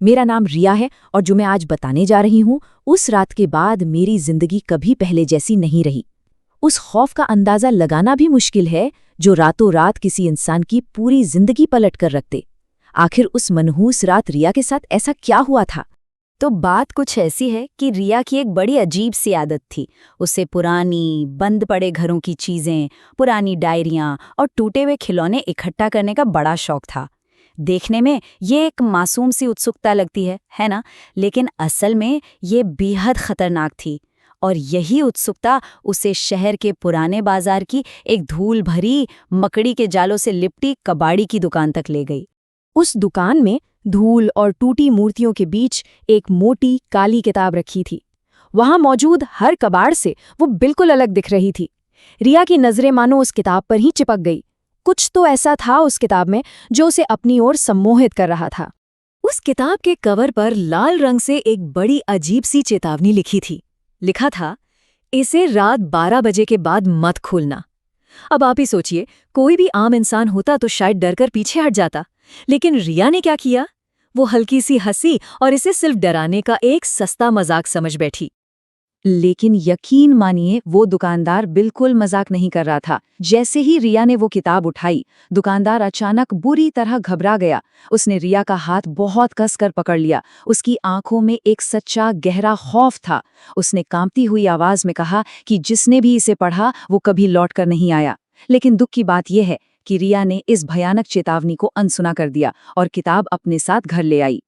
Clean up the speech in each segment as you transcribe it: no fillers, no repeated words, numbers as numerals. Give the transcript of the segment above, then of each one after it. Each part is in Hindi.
मेरा नाम रिया है और जो मैं आज बताने जा रही हूँ उस रात के बाद मेरी जिंदगी कभी पहले जैसी नहीं रही। उस खौफ का अंदाजा लगाना भी मुश्किल है जो रातों रात किसी इंसान की पूरी जिंदगी पलट कर रखते। आखिर उस मनहूस रात रिया के साथ ऐसा क्या हुआ था? तो बात कुछ ऐसी है कि रिया की एक बड़ी अजीब सी आदत थी। उसे पुरानी बंद पड़े घरों की चीजें, पुरानी डायरियां और टूटे हुए खिलौने इकट्ठा करने का बड़ा शौक था। देखने में ये एक मासूम सी उत्सुकता लगती है ना? लेकिन असल में ये बेहद खतरनाक थी। और यही उत्सुकता उसे शहर के पुराने बाजार की एक धूल भरी मकड़ी के जालों से लिपटी कबाड़ी की दुकान तक ले गई। उस दुकान में धूल और टूटी मूर्तियों के बीच एक मोटी काली किताब रखी थी। वहां मौजूद हर कबाड़ से वो बिल्कुल अलग दिख रही थी। रिया की नजरें मानो उस किताब पर ही चिपक गई। कुछ तो ऐसा था उस किताब में जो उसे अपनी ओर सम्मोहित कर रहा था। उस किताब के कवर पर लाल रंग से एक बड़ी अजीब सी चेतावनी लिखी थी। लिखा था, इसे रात 12 बजे के बाद मत खोलना। अब आप ही सोचिए, कोई भी आम इंसान होता तो शायद डरकर पीछे हट जाता, लेकिन रिया ने क्या किया? वो हल्की सी हंसी और इसे सिर्फ डराने का एक सस्ता मजाक समझ बैठी। लेकिन यकीन मानिए, वो दुकानदार बिल्कुल मजाक नहीं कर रहा था। जैसे ही रिया ने वो किताब उठाई, दुकानदार अचानक बुरी तरह घबरा गया। उसने रिया का हाथ बहुत कसकर पकड़ लिया। उसकी आंखों में एक सच्चा गहरा खौफ था। उसने कांपती हुई आवाज में कहा कि जिसने भी इसे पढ़ा वो कभी लौट कर नहीं आया। लेकिन दुख की बात यह है कि रिया ने इस भयानक चेतावनी को अनसुना कर दिया और किताब अपने साथ घर ले आई।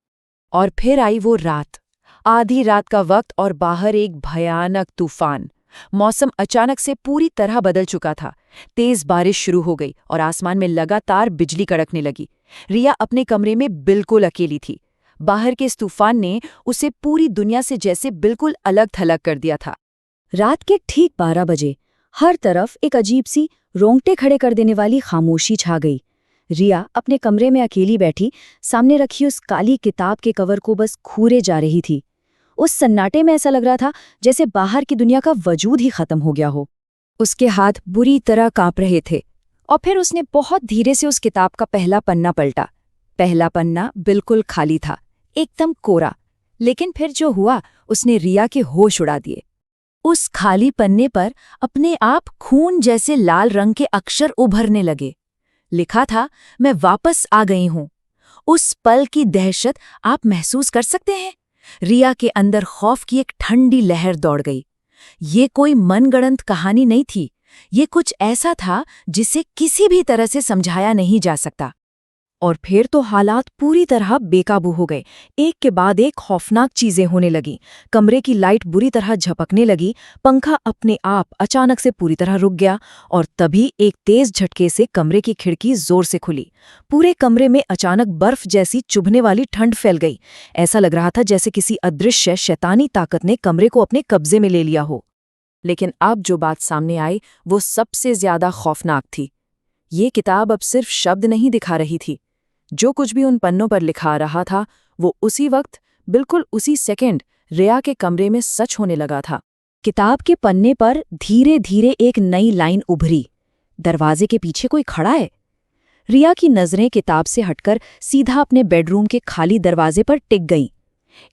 और फिर आई वो रात, आधी रात का वक्त और बाहर एक भयानक तूफान। मौसम अचानक से पूरी तरह बदल चुका था। तेज बारिश शुरू हो गई और आसमान में लगातार बिजली कड़कने लगी। रिया अपने कमरे में बिल्कुल अकेली थी। बाहर के इस तूफान ने उसे पूरी दुनिया से जैसे बिल्कुल अलग थलग कर दिया था। रात के ठीक 12 बजे हर तरफ एक अजीब सी रोंगटे खड़े कर देने वाली खामोशी छा गई। रिया अपने कमरे में अकेली बैठी सामने रखी उस काली किताब के कवर को बस घूरे जा रही थी। उस सन्नाटे में ऐसा लग रहा था जैसे बाहर की दुनिया का वजूद ही खत्म हो गया हो। उसके हाथ बुरी तरह कांप रहे थे और फिर उसने बहुत धीरे से उस किताब का पहला पन्ना पलटा। पहला पन्ना बिल्कुल खाली था, एकदम कोरा। लेकिन फिर जो हुआ उसने रिया के होश उड़ा दिए। उस खाली पन्ने पर अपने आप खून जैसे लाल रंग के अक्षर उभरने लगे। लिखा था, मैं वापस आ गई हूं। उस पल की दहशत आप महसूस कर सकते हैं? रिया के अंदर खौफ की एक ठंडी लहर दौड़ गई। ये कोई मनगढ़ंत कहानी नहीं थी। ये कुछ ऐसा था जिसे किसी भी तरह से समझाया नहीं जा सकता। और फिर तो हालात पूरी तरह बेकाबू हो गए। एक के बाद एक खौफनाक चीजें होने लगीं। कमरे की लाइट बुरी तरह झपकने लगी। पंखा अपने आप अचानक से पूरी तरह रुक गया और तभी एक तेज झटके से कमरे की खिड़की जोर से खुली। पूरे कमरे में अचानक बर्फ जैसी चुभने वाली ठंड फैल गई। ऐसा लग रहा था जैसे किसी अदृश्य शैतानी ताकत ने कमरे को अपने कब्जे में ले लिया हो। लेकिन अब जो बात सामने आई वो सबसे ज्यादा खौफनाक थी। ये किताब अब सिर्फ शब्द नहीं दिखा रही थी। जो कुछ भी उन पन्नों पर लिखा रहा था वो उसी वक्त, बिल्कुल उसी सेकंड रिया के कमरे में सच होने लगा था। किताब के पन्ने पर धीरे धीरे एक नई लाइन उभरी, दरवाजे के पीछे कोई खड़ा है। रिया की नजरें किताब से हटकर सीधा अपने बेडरूम के खाली दरवाजे पर टिक गईं।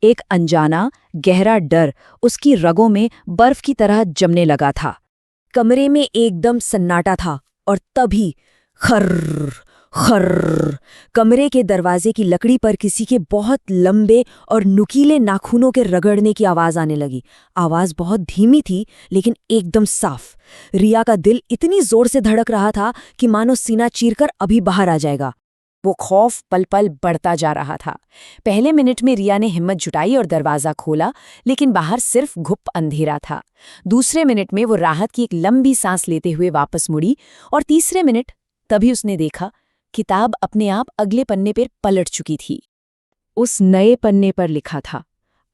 एक अनजाना गहरा डर उसकी रगों में बर्फ की तरह जमने लगा था। कमरे में एकदम सन्नाटा था और तभी खर्र खर्र, कमरे के दरवाजे की लकड़ी पर किसी के बहुत लंबे और नुकीले नाखूनों के रगड़ने की आवाज आने लगी। आवाज बहुत धीमी थी लेकिन एकदम साफ। रिया का दिल इतनी जोर से धड़क रहा था कि मानो सीना चीरकर अभी बाहर आ जाएगा। वो खौफ पल पल बढ़ता जा रहा था। पहले मिनट में रिया ने हिम्मत जुटाई और दरवाजा खोला, लेकिन बाहर सिर्फ घुप अंधेरा था। दूसरे मिनट में वो राहत की एक लंबी सांस लेते हुए वापस मुड़ी और तीसरे मिनट तभी उसने देखा किताब अपने आप अगले पन्ने पर पलट चुकी थी। उस नए पन्ने पर लिखा था,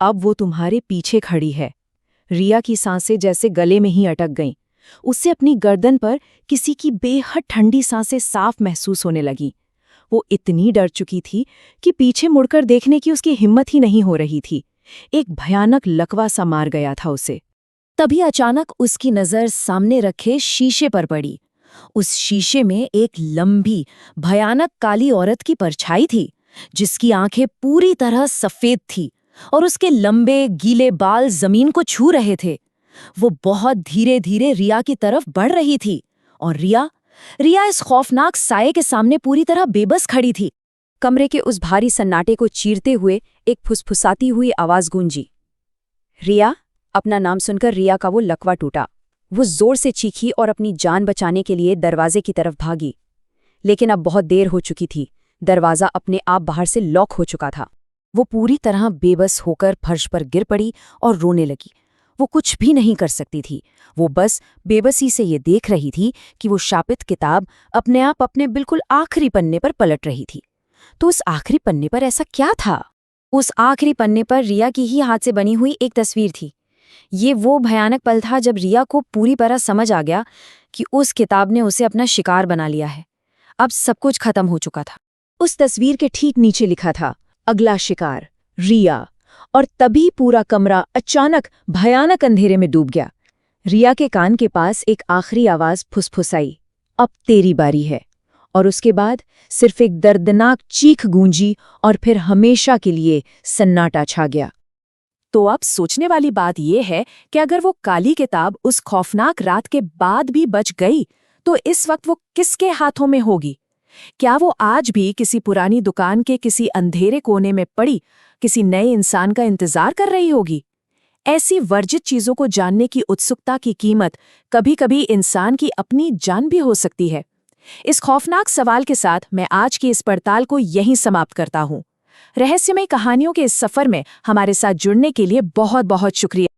अब वो तुम्हारे पीछे खड़ी है। रिया की सांसें जैसे गले में ही अटक गईं। उससे अपनी गर्दन पर किसी की बेहद ठंडी सांसें साफ महसूस होने लगीं। वो इतनी डर चुकी थी कि पीछे मुड़कर देखने की उसकी हिम्मत ही नहीं हो रही थी। एक भयानक लकवा सा मार गया था उसे। तभी अचानक उसकी नज़र सामने रखे शीशे पर पड़ी। उस शीशे में एक लंबी, भयानक काली औरत की परछाई थी। जिसकी आंखें पूरी तरह सफेद थी और उसके लंबे गीले बाल जमीन को छू रहे थे। वो बहुत धीरे धीरे रिया की तरफ बढ़ रही थी और रिया इस खौफनाक साये के सामने पूरी तरह बेबस खड़ी थी। कमरे के उस भारी सन्नाटे को चीरते हुए एक फुसफुसाती हुई आवाज गूंजी। रिया। अपना नाम सुनकर रिया का वो लकवा टूटा। वो जोर से चीखी और अपनी जान बचाने के लिए दरवाजे की तरफ भागी, लेकिन अब बहुत देर हो चुकी थी। दरवाजा अपने आप बाहर से लॉक हो चुका था। वो पूरी तरह बेबस होकर फर्श पर गिर पड़ी और रोने लगी। वो कुछ भी नहीं कर सकती थी। वो बस बेबसी से ये देख रही थी कि वो शापित किताब अपने आप अपने बिल्कुल आखिरी पन्ने पर पलट रही थी। तो उस आखिरी पन्ने पर ऐसा क्या था? उस आखिरी पन्ने पर रिया की ही हाथ से बनी हुई एक तस्वीर थी। ये वो भयानक पल था जब रिया को पूरी तरह समझ आ गया कि उस किताब ने उसे अपना शिकार बना लिया है। अब सब कुछ खत्म हो चुका था। उस तस्वीर के ठीक नीचे लिखा था, अगला शिकार रिया। और तभी पूरा कमरा अचानक भयानक अंधेरे में डूब गया। रिया के कान के पास एक आखिरी आवाज फुसफुसाई, अब तेरी बारी है। और उसके बाद सिर्फ एक दर्दनाक चीख गूंजी और फिर हमेशा के लिए सन्नाटा छा गया। तो अब सोचने वाली बात यह है कि अगर वो काली किताब उस खौफनाक रात के बाद भी बच गई, तो इस वक्त वो किसके हाथों में होगी? क्या वो आज भी किसी पुरानी दुकान के किसी अंधेरे कोने में पड़ी किसी नए इंसान का इंतजार कर रही होगी? ऐसी वर्जित चीजों को जानने की उत्सुकता की कीमत कभी-कभी इंसान की अपनी जान भी हो सकती है। इस खौफनाक सवाल के साथ मैं आज की इस पड़ताल को यहीं समाप्त करता हूँ। रहस्यमय कहानियों के इस सफर में हमारे साथ जुड़ने के लिए बहुत बहुत शुक्रिया।